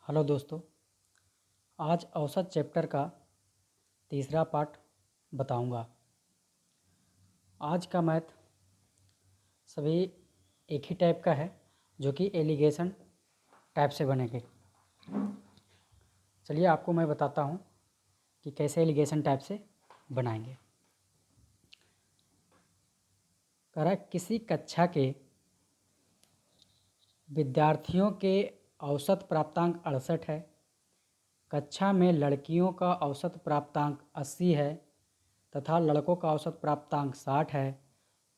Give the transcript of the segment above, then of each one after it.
Hello दोस्तों, आज औसत चैप्टर का तीसरा पार्ट बताऊंगा। आज का मैथ सभी एक ही टाइप का है जो कि एलिगेशन टाइप से बनेंगे। चलिए आपको मैं बताता हूं कि कैसे एलिगेशन टाइप से बनाएंगे। कह रहा है किसी कक्षा के विद्यार्थियों के औसत प्राप्तांक 68 है। कक्षा में लड़कियों का औसत प्राप्तांक 80 है तथा लड़कों का औसत प्राप्तांक 60 है,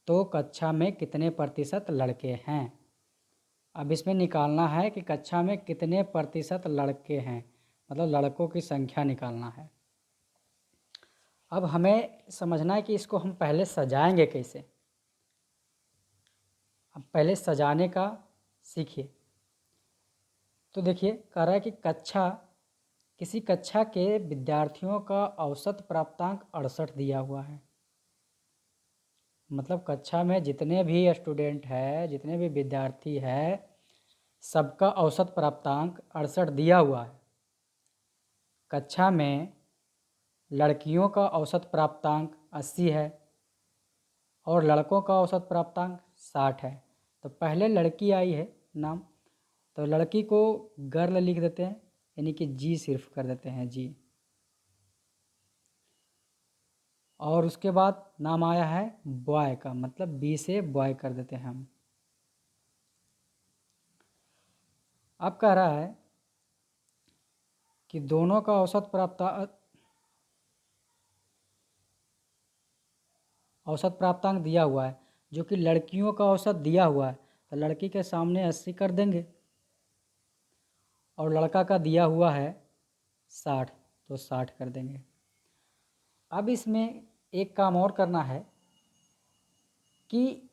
तो कक्षा में कितने प्रतिशत लड़के हैं। अब इसमें निकालना है कि कक्षा में कितने प्रतिशत लड़के हैं, मतलब लड़कों की संख्या निकालना है। अब हमें समझना है कि इसको हम पहले सजाएंगे कैसे। अब पहले सजाने का सीखिए। तो देखिए, कह रहा है कि किसी कक्षा के विद्यार्थियों का औसत प्राप्तांक 68 दिया हुआ है। मतलब कक्षा में जितने भी स्टूडेंट है, जितने भी विद्यार्थी है, सबका औसत प्राप्तांक 68 दिया हुआ है। कक्षा में लड़कियों का औसत प्राप्तांक 80 है और लड़कों का औसत प्राप्तांक 60 है। तो पहले लड़की आई है नाम, तो लड़की को गर्ल लिख देते हैं, यानी कि जी सिर्फ कर देते हैं जी। और उसके बाद नाम आया है बॉय का, मतलब बी से बॉय कर देते हैं हम। अब कह रहा है कि दोनों का औसत प्राप्तांक दिया हुआ है, जो कि लड़कियों का औसत दिया हुआ है, तो लड़की के सामने 80 कर देंगे और लड़का का दिया हुआ है 60, तो 60 कर देंगे। अब इसमें एक काम और करना है कि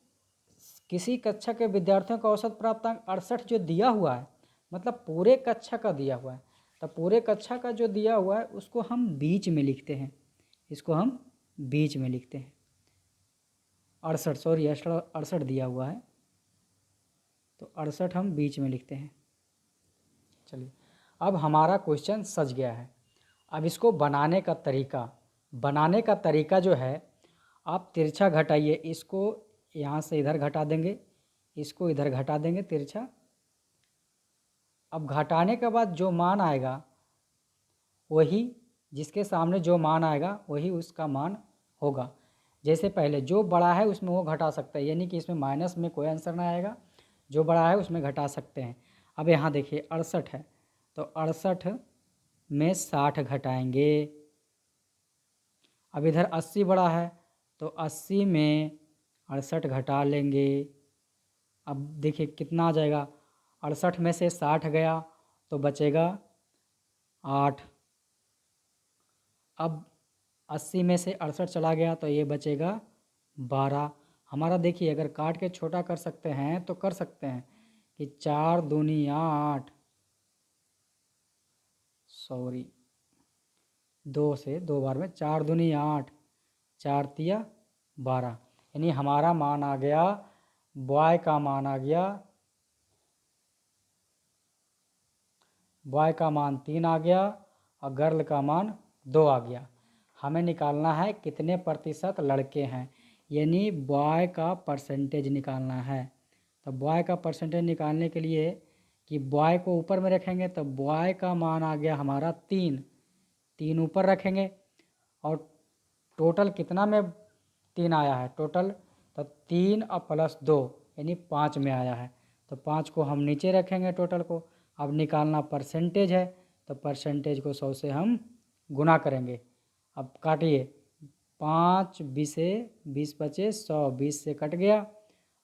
किसी कक्षा के विद्यार्थियों का औसत प्राप्तांक 68 जो दिया हुआ है, मतलब पूरे कक्षा का दिया हुआ है, तो पूरे कक्षा का जो दिया हुआ है उसको हम बीच में लिखते हैं। इसको हम बीच में लिखते हैं। 68 दिया हुआ है, तो 68 हम बीच में लिखते हैं। चलिए, अब हमारा क्वेश्चन सज गया है। अब इसको बनाने का तरीका जो है, आप तिरछा घटाइए। इसको यहाँ से इधर घटा देंगे, इसको इधर घटा देंगे तिरछा। अब घटाने के बाद जो मान आएगा वही, जिसके सामने जो मान आएगा वही उसका मान होगा। जैसे पहले जो बड़ा है उसमें वो घटा सकता है, यानी कि इसमें माइनस में कोई आंसर ना आएगा, जो बड़ा है उसमें घटा सकते हैं। अब यहाँ देखिए 68 है, तो 68 में 60 घटाएंगे। अब इधर 80 बड़ा है, तो 80 में 68 घटा लेंगे। अब देखिए कितना आ जाएगा, 68 में से 60 गया तो बचेगा 8। अब 80 में से 68 चला गया तो ये बचेगा 12। हमारा देखिए, अगर काट के छोटा कर सकते हैं तो कर सकते हैं कि 4 दूनी 8, सॉरी 2 से 2 बार में 4 दूनी 8, 4 तिया 12, यानी हमारा मान आ गया, बॉय का मान आ गया, बॉय का मान 3 आ गया और गर्ल का मान 2 आ गया। हमें निकालना है कितने प्रतिशत लड़के हैं, यानी बॉय का परसेंटेज निकालना है। तो बॉय का परसेंटेज निकालने के लिए कि बॉय को ऊपर में रखेंगे, तो बॉय का मान आ गया हमारा 3 ऊपर रखेंगे और टोटल कितना में 3 आया है टोटल, तो 3 और प्लस 2 यानी 5 में आया है, तो 5 को हम नीचे रखेंगे टोटल को। अब निकालना परसेंटेज है, तो परसेंटेज को 100 से हम गुना करेंगे। अब काटिए, 5 20 से 20 बचे 100, 20 से कट गया,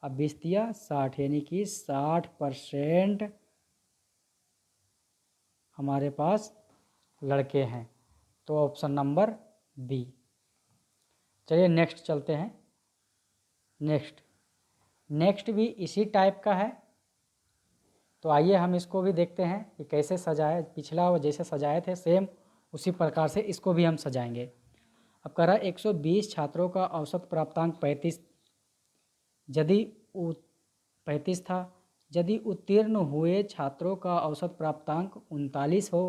अब 20 दिया 60, यानी कि 60% हमारे पास लड़के हैं। तो ऑप्शन नंबर बी। चलिए नेक्स्ट चलते हैं। नेक्स्ट भी इसी टाइप का है, तो आइए हम इसको भी देखते हैं कि कैसे सजाए। पिछला वो जैसे सजाए थे सेम उसी प्रकार से इसको भी हम सजाएंगे। अब कह रहा है 120 छात्रों का औसत प्राप्तांक 35 था, यदि उत्तीर्ण हुए छात्रों का औसत प्राप्तांक 39 हो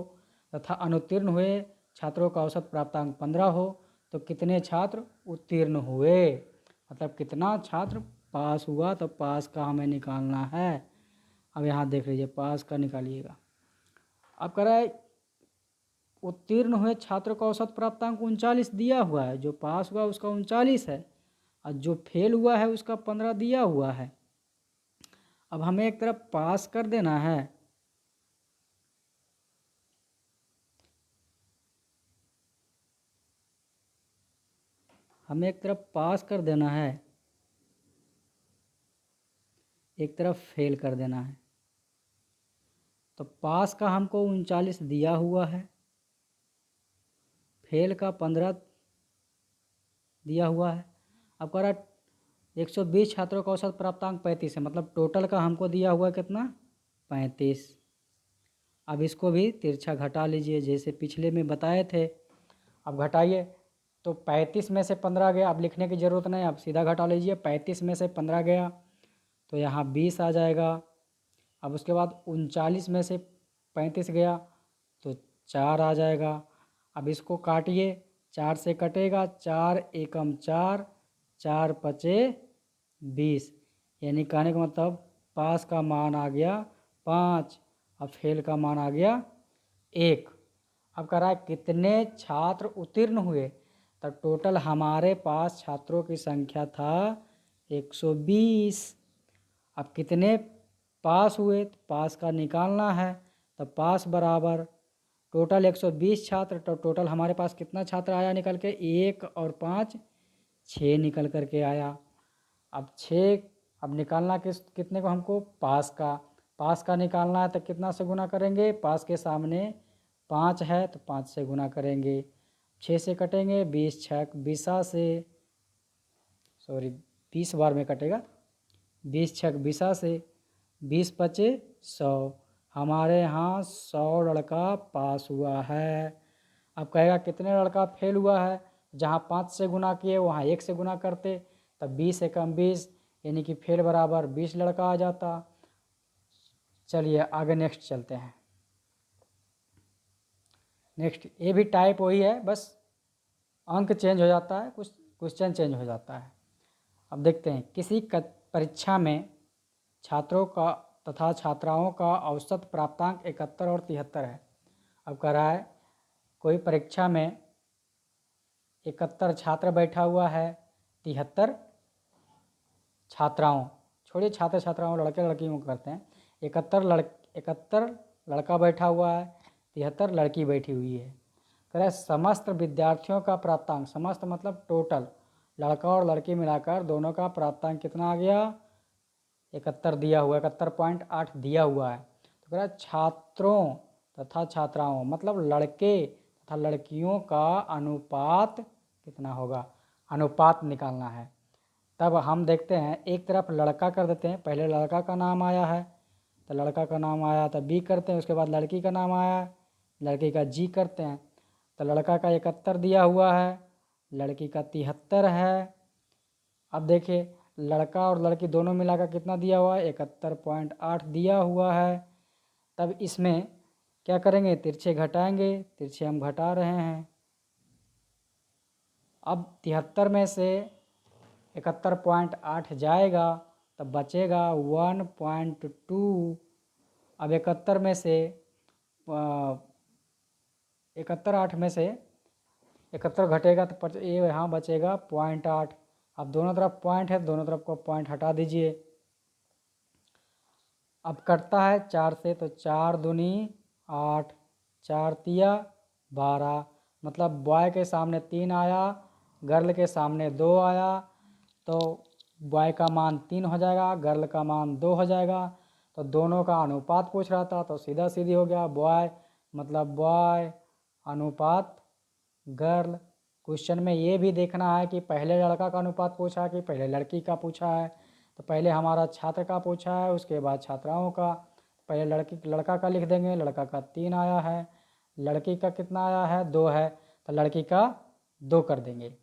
तथा अनुत्तीर्ण हुए छात्रों का औसत प्राप्तांक 15 हो तो कितने छात्र उत्तीर्ण हुए, मतलब कितना छात्र पास हुआ, तो पास का हमें निकालना है। अब यहाँ देख लीजिए, पास का निकालिएगा। अब कह रहा है उत्तीर्ण हुए छात्रों का औसत प्राप्तांक 39 दिया हुआ है, जो पास हुआ उसका 39 है और जो फेल हुआ है उसका 15 दिया हुआ है। अब हमें एक तरफ पास कर देना है, हमें एक तरफ पास कर देना है, एक तरफ फेल कर देना है। तो पास का हमको 39 दिया हुआ है, फेल का 15 दिया हुआ है। अब कह रहा 120 छात्रों का औसत प्राप्तांक 35 है, मतलब टोटल का हमको दिया हुआ कितना 35। अब इसको भी तिरछा घटा लीजिए जैसे पिछले में बताए थे। अब घटाइए तो 35 में से 15 गया, अब लिखने की ज़रूरत नहीं, अब सीधा घटा लीजिए। 35 में से 15 गया तो यहाँ 20 आ जाएगा। अब उसके बाद 39 में से 35 गया तो 4 आ जाएगा। अब इसको काटिए, 4 से कटेगा, 4 एकम 4, 4 पचे 20, यानी कहने का मतलब पास का मान आ गया 5 और फेल का मान आ गया 1। अब कह रहा है कितने छात्र उत्तीर्ण हुए, तो टोटल हमारे पास छात्रों की संख्या था 120। अब कितने पास हुए, तो पास का निकालना है, तो पास बराबर टोटल 120 छात्र, तो टोटल हमारे पास कितना छात्र आया निकल के, 1 और 5 6 निकल कर के आया। अब 6 अब निकालना कितने को हमको, पास का निकालना है, तो कितना से गुना करेंगे, पास के सामने 5 है तो 5 से गुना करेंगे, 6 से कटेंगे, 20 छक 20 से, सॉरी 20 बार में कटेगा, 20 छक 20 से, 20 पचे 100, हमारे यहाँ 100 लड़का पास हुआ है। अब कहेगा कितने लड़का फेल हुआ है, जहाँ 5 से गुना किए वहाँ 1 से गुना करते, तब 20 एकम 20, यानी कि फेल बराबर 20 लड़का आ जाता। चलिए आगे नेक्स्ट चलते हैं। नेक्स्ट ये भी टाइप वही है, बस अंक चेंज हो जाता है, कुछ क्वेश्चन चेंज हो जाता है। अब देखते हैं, किसी परीक्षा में छात्रों का तथा छात्राओं का औसत प्राप्तांक 71 और 73 है। अब कह रहा है कोई परीक्षा में 71 छात्र बैठा हुआ है, 73 छात्राओं, छोड़िए छात्र छात्राओं लड़के लड़कियों को करते हैं, 71 लड़का बैठा हुआ है, 73 लड़की बैठी हुई है। कह रहा है समस्त विद्यार्थियों का प्राप्तांक, समस्त मतलब टोटल लड़का और लड़की मिलाकर दोनों का प्राप्तांक कितना आ गया, 71 दिया हुआ है, 71.8 दिया हुआ है। तो कह रहा है छात्रों तथा छात्राओं मतलब लड़के तथा लड़कियों का अनुपात कितना होगा, अनुपात निकालना है। तब हम देखते हैं, एक तरफ लड़का कर देते हैं, पहले लड़का का नाम आया है तो लड़का का नाम आया तो बी करते हैं, उसके बाद लड़की का नाम आया, लड़की का जी करते हैं। तो लड़का का 71 दिया हुआ है, लड़की का 73 है। अब देखिए लड़का और लड़की दोनों मिलाकर कितना दिया हुआ है, 71.8 दिया हुआ है। तब इसमें क्या करेंगे, तिरछे घटाएंगे, तिरछे हम घटा रहे हैं। अब 73 में से 71.8 जाएगा तब बचेगा 1.2। अब 71 में से 71 8 में से 71 घटेगा तो ये यहाँ बचेगा 0.8। अब दोनों तरफ पॉइंट है, दोनों तरफ को पॉइंट हटा दीजिए। अब कटता है 4 से, तो 4 दूनी 8, 4 तिया 12, मतलब बॉय के सामने 3 आया, गर्ल के सामने 2 आया, तो बॉय का मान 3 हो जाएगा, गर्ल का मान 2 हो जाएगा। तो दोनों का अनुपात पूछ रहा था तो सीधा सीधी हो गया, बॉय मतलब बॉय अनुपात गर्ल। क्वेश्चन में ये भी देखना है कि पहले लड़का का अनुपात पूछा है कि पहले लड़की का पूछा है। तो पहले हमारा छात्र का पूछा है, उसके बाद छात्राओं का। पहले लड़का का लिख देंगे, लड़का का 3 आया है, लड़की का कितना आया है 2 है, तो लड़की का 2 कर देंगे।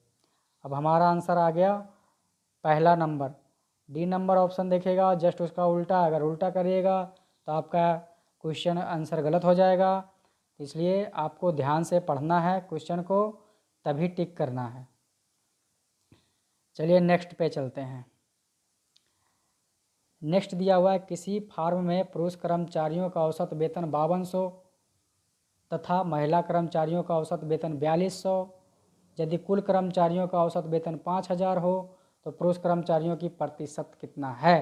अब हमारा आंसर आ गया पहला नंबर डी नंबर ऑप्शन देखेगा जस्ट उसका उल्टा, अगर उल्टा करिएगा तो आपका क्वेश्चन आंसर गलत हो जाएगा। इसलिए आपको ध्यान से पढ़ना है क्वेश्चन को, तभी टिक करना है। चलिए नेक्स्ट पे चलते हैं। नेक्स्ट दिया हुआ है किसी फार्म में पुरुष कर्मचारियों का औसत वेतन 5200 तथा महिला कर्मचारियों का औसत वेतन 4200। यदि कुल कर्मचारियों का औसत वेतन 5000 हो तो पुरुष कर्मचारियों की प्रतिशत कितना है।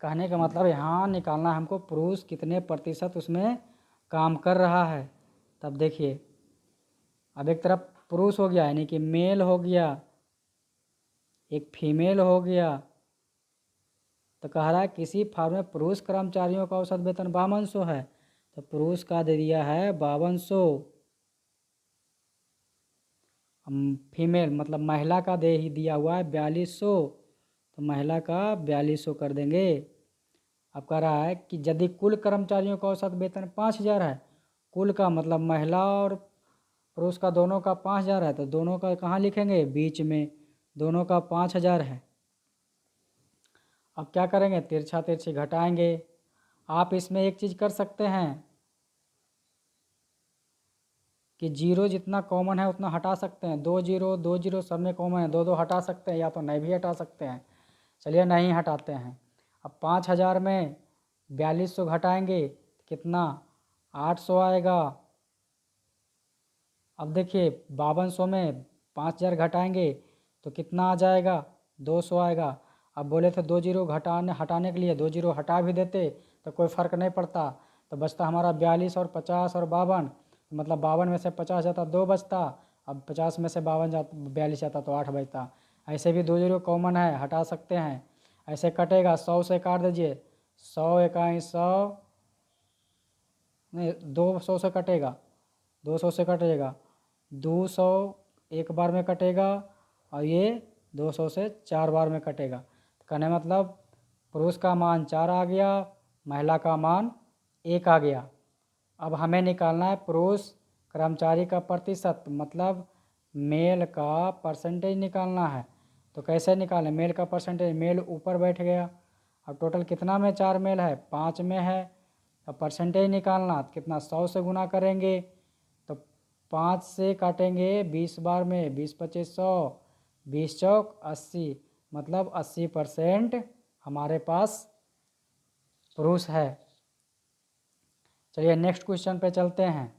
कहने का मतलब यहाँ निकालना है हमको पुरुष कितने प्रतिशत उसमें काम कर रहा है। तब देखिए, अब एक तरफ पुरुष हो गया यानी कि मेल हो गया, एक फीमेल हो गया। तो कह रहा है किसी फार्म में पुरुष कर्मचारियों का औसत वेतन 5200 है, तो पुरुष का दे दिया है 5200। फीमेल मतलब महिला का दे ही दिया हुआ है 4200, तो महिला का 4200 कर देंगे। अब कह रहा है कि यदि कुल कर्मचारियों का औसत वेतन 5000 है, कुल का मतलब महिला और पुरुष का दोनों का 5000 है, तो दोनों का कहाँ लिखेंगे, बीच में, दोनों का 5000 है। अब क्या करेंगे, तिरछा तिरछी घटाएंगे। आप इसमें एक चीज़ कर सकते हैं कि जीरो जितना कॉमन है उतना हटा सकते हैं। दो जीरो सब में कॉमन है, दो दो हटा सकते हैं, या तो नहीं भी हटा सकते हैं। चलिए नहीं हटाते हैं। अब 5000 में 4200 घटाएंगे कितना, 800 आएगा। अब देखिए 5200 में 5000 घटाएंगे तो कितना आ जाएगा, 200 आएगा। अब बोले थे दो जीरो हटाने के लिए, दो जीरो हटा भी देते तो कोई फ़र्क नहीं पड़ता, तो बचता हमारा 42 और 50 और 52, मतलब 52 में से 50 जाता 2 बचता, अब 50 में से 42 जाता तो 8 बचता। ऐसे भी दो जीरो कॉमन है, हटा सकते हैं। ऐसे कटेगा, 100 से काट दीजिए, 100 इकाई 100, नहीं 200 से कटेगा, 200 से कटेगा, 200 एक बार में कटेगा, और ये 200 से 4 बार में कटेगा। कहने मतलब पुरुष का मान 4 आ गया, महिला का मान 1 आ गया। अब हमें निकालना है पुरुष कर्मचारी का प्रतिशत, मतलब मेल का परसेंटेज निकालना है। तो कैसे निकालें मेल का परसेंटेज, मेल ऊपर बैठ गया। अब टोटल कितना में 4 मेल है, 5 में है। अब परसेंटेज निकालना कितना, 100 से गुना करेंगे तो 5 से काटेंगे 20 बार में, 20 25 100, 20 चौक 80, मतलब 80% हमारे पास पुरुष है। चलिए नेक्स्ट क्वेश्चन पे चलते हैं।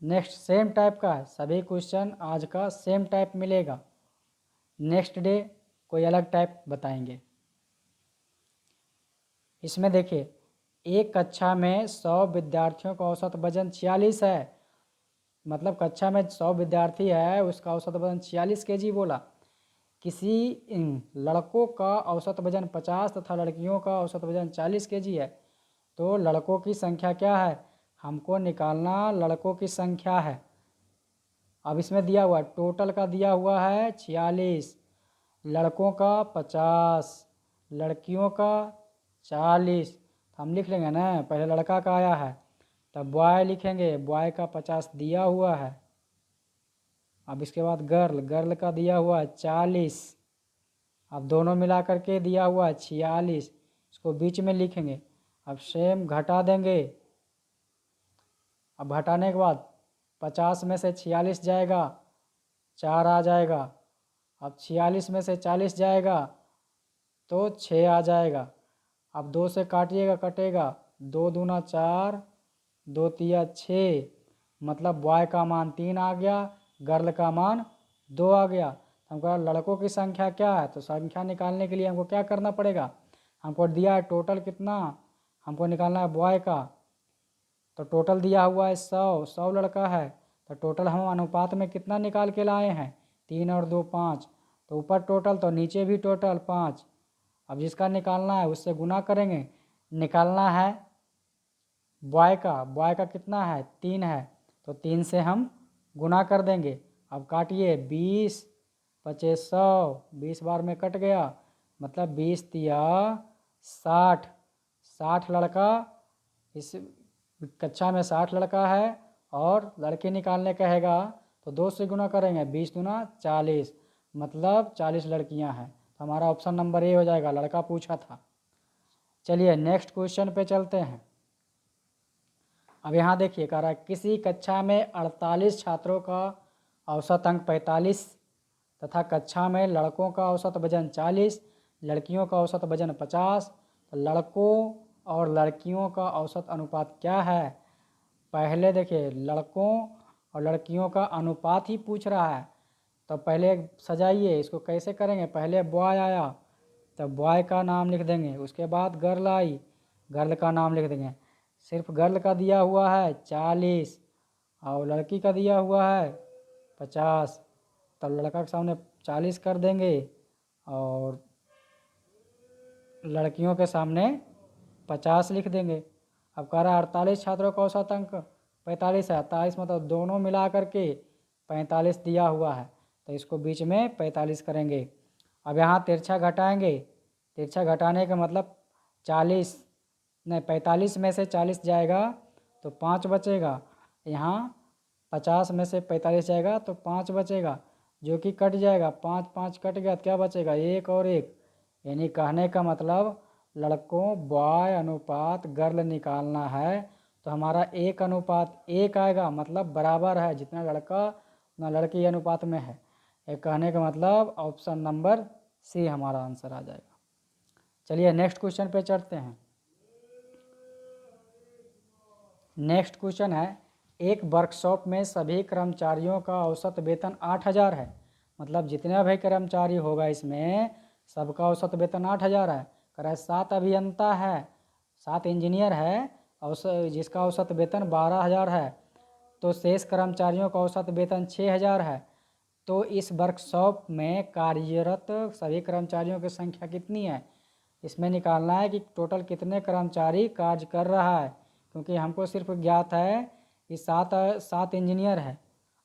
नेक्स्ट सेम टाइप का है, सभी क्वेश्चन आज का सेम टाइप मिलेगा, नेक्स्ट डे कोई अलग टाइप बताएंगे। इसमें देखिए एक कक्षा में 100 विद्यार्थियों का औसत वजन 46 है, मतलब कक्षा में 100 विद्यार्थी है, उसका औसत वजन 46 kg बोला। किसी लड़कों का औसत वजन 50 तथा लड़कियों का औसत वजन 40 kg है, तो लड़कों की संख्या क्या है, हमको निकालना लड़कों की संख्या है। अब इसमें दिया हुआ है, टोटल का दिया हुआ है 46, लड़कों का 50, लड़कियों का 40, तो हम लिख लेंगे ना, पहले लड़का का आया है तब बॉय लिखेंगे, बॉय का 50 दिया हुआ है। अब इसके बाद गर्ल, गर्ल का दिया हुआ है 40, अब दोनों मिला करके दिया हुआ है 46, इसको बीच में लिखेंगे। अब सेम घटा देंगे, अब घटाने के बाद 50 में से 46 जाएगा, 4 आ जाएगा। अब 46 में से 40 जाएगा तो 6 आ जाएगा। अब 2 से काटिएगा, कटेगा, 2 दूना 4, 2 तिया 6, मतलब बॉय का मान 3 आ गया, गर्ल का मान 2 आ गया। हमको लड़कों की संख्या क्या है, तो संख्या निकालने के लिए हमको क्या करना पड़ेगा, हमको दिया है टोटल कितना, हमको निकालना है बॉय का, तो टोटल दिया हुआ है 100 लड़का है, तो टोटल हम अनुपात में कितना निकाल के लाए हैं, 3 और 2 5, तो ऊपर टोटल तो नीचे भी टोटल 5। अब जिसका निकालना है उससे गुना करेंगे। निकालना है बॉय का कितना है, 3 है, तो 3 से हम गुना कर देंगे। अब काटिए, 20 25 100, 20 बार में कट गया, मतलब 20 तिया 60, 60 लड़का, इस कक्षा में 60 लड़का है और लड़के निकालने कहेगा तो 2 से गुना करेंगे, 20 दूना 40, मतलब 40 लड़कियां हैं, तो हमारा ऑप्शन नंबर ए हो जाएगा, लड़का पूछा था। चलिए नेक्स्ट क्वेश्चन पे चलते हैं। अब यहाँ देखिए कह रहा है किसी कक्षा में 48 छात्रों का औसत अंक 45 तथा कक्षा में लड़कों का औसत वजन 40, लड़कियों का औसत वजन 50, तो लड़कों और लड़कियों का औसत अनुपात क्या है? पहले देखिए लड़कों और लड़कियों का अनुपात ही पूछ रहा है, तो पहले सजाइए इसको। कैसे करेंगे? पहले बॉय आया तो बॉय का नाम लिख देंगे, उसके बाद गर्ल आई, गर्ल का नाम लिख देंगे। सिर्फ गर्ल का दिया हुआ है 40 और लड़की का दिया हुआ है 50, तो लड़का के सामने 40 कर देंगे और लड़कियों के सामने 50 लिख देंगे। अब कह रहा है 48 छात्रों का औसत अंक 45 है, 48 मतलब दोनों मिला करके 45 दिया हुआ है, तो इसको बीच में 45 करेंगे। अब यहाँ तिरछा घटाएंगे, तिरछा घटाने का मतलब 40 नहीं 45 में से 40 जाएगा तो 5 बचेगा, यहाँ 50 में से 45 जाएगा तो 5 बचेगा, जो कि कट जाएगा। 5 5 कट गया तो क्या बचेगा? 1 और 1। यानी कहने का मतलब लड़कों बॉय अनुपात गर्ल निकालना है, तो हमारा 1:1 आएगा, मतलब बराबर है, जितना लड़का उतना लड़की अनुपात में है। ये कहने का मतलब ऑप्शन नंबर सी हमारा आंसर आ जाएगा। चलिए नेक्स्ट क्वेश्चन पे चढ़ते हैं। नेक्स्ट क्वेश्चन है एक वर्कशॉप में सभी कर्मचारियों का औसत वेतन 8000 है, मतलब जितने भी कर्मचारी होगा इसमें सबका औसत वेतन 8000 है। कह रहा है 7 अभियंता है, 7 इंजीनियर है, औसत जिसका औसत वेतन 12000 है, तो शेष कर्मचारियों का औसत वेतन 6000 है। तो इस वर्कशॉप में कार्यरत सभी कर्मचारियों की संख्या कितनी है? इसमें निकालना है कि टोटल कितने कर्मचारी कार्य कर रहा है, क्योंकि हमको सिर्फ ज्ञात है कि 7 इंजीनियर है,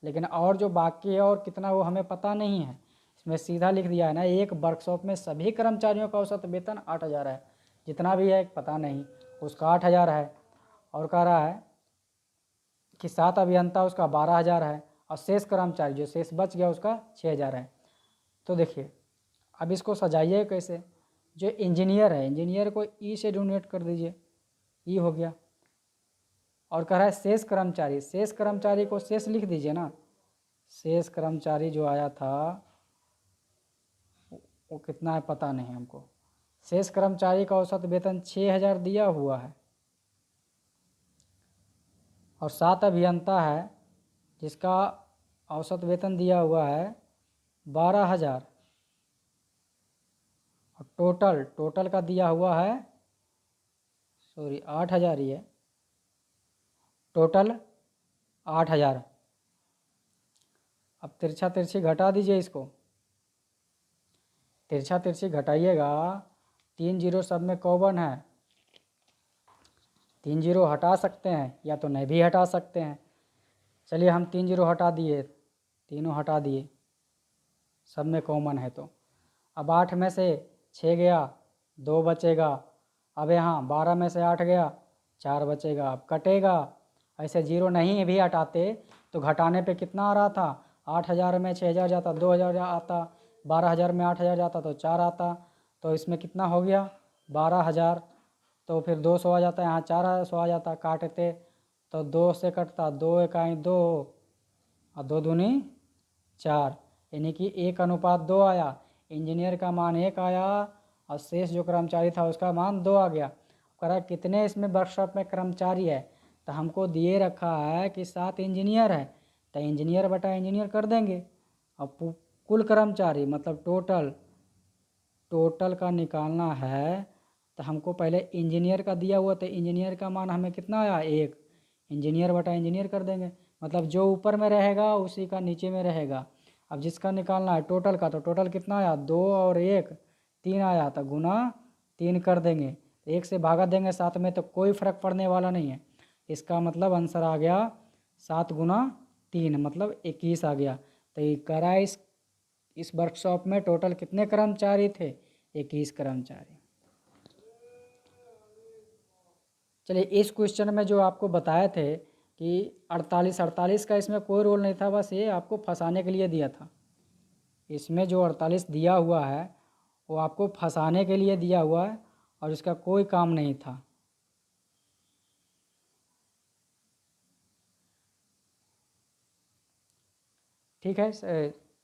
लेकिन और जो बाकी है और कितना वो हमें पता नहीं है। इसमें सीधा लिख दिया है ना, एक वर्कशॉप में सभी कर्मचारियों का औसत वेतन 8000 है, जितना भी है पता नहीं, उसका 8000 है। और कह रहा है कि 7 अभियंता उसका 12000 है, और शेष कर्मचारी जो शेष बच गया उसका 6000 है। तो देखिए अब इसको सजाइए कैसे। जो इंजीनियर है, इंजीनियर को ई से डोनेट कर दीजिए, ई हो गया। और कह रहा है शेष कर्मचारी, शेष कर्मचारी को शेष लिख दीजिए ना, शेष कर्मचारी जो आया था वो कितना है पता नहीं हमको। शेष कर्मचारी का औसत वेतन 6000 दिया हुआ है, और 7 अभियंता है जिसका औसत वेतन दिया हुआ है 12000, और टोटल का दिया हुआ है 8000 ही है, टोटल 8000। अब तिरछा तिरछी घटा दीजिए इसको, तिरछा तिरछी घटाइएगा, 3 जीरो सब में कॉमन है, 3 जीरो हटा सकते हैं या तो नहीं भी हटा सकते हैं। चलिए हम 3 जीरो हटा दिए, तीनों हटा दिए, सब में कॉमन है। तो अब 8 में से 6 गया, 2 बचेगा। अब यहाँ 12 में से 8 गया, 4 बचेगा। अब कटेगा, ऐसे जीरो नहीं भी हटाते तो घटाने पे कितना आ रहा था? 8000 में 6000 जाता, 2000 आता, 12000 में 8000 जाता तो 4 आता, तो इसमें कितना हो गया? 12000। तो फिर 200 आ जाता, यहाँ 400 आ जाता, काटते तो 2 से कटता, 2 इकाई 2 और 2 दूनी 4, यानी कि 1:2 आया। इंजीनियर का मान 1 आया और शेष जो कर्मचारी था उसका मान 2 आ गया। कह रहा है कितने इसमें वर्कशॉप में कर्मचारी है, तो हमको दिए रखा है कि 7 इंजीनियर है, तो इंजीनियर बटा इंजीनियर कर देंगे। और कुल कर्मचारी मतलब टोटल का निकालना है, तो हमको पहले इंजीनियर का दिया हुआ, तो इंजीनियर का मान हमें कितना आया? 1, इंजीनियर बटा इंजीनियर कर देंगे, मतलब जो ऊपर में रहेगा उसी का नीचे में रहेगा। अब जिसका निकालना है टोटल का, तो टोटल कितना आया? 2 और 1 3 आया, तो गुना 3 कर देंगे, 1 से भागा देंगे 7 में तो कोई फ़र्क पड़ने वाला नहीं है। इसका मतलब आंसर आ गया 7 गुना 3 मतलब 21 आ गया। तो ये करा इस वर्कशॉप में टोटल कितने कर्मचारी थे? 21 कर्मचारी। चलिए इस क्वेश्चन में जो आपको बताए थे कि 48 का इसमें कोई रोल नहीं था, बस ये आपको फंसाने के लिए दिया था। इसमें जो 48 दिया हुआ है वो आपको फंसाने के लिए दिया हुआ है और इसका कोई काम नहीं था। ठीक है,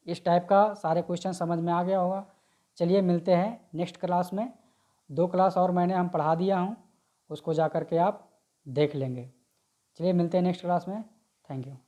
इस टाइप का सारे क्वेश्चन समझ में आ गया होगा। चलिए मिलते हैं नेक्स्ट क्लास में। 2 क्लास और हम पढ़ा दिया हूँ, उसको जा कर के आप देख लेंगे। चलिए मिलते हैं नेक्स्ट क्लास में। Thank you.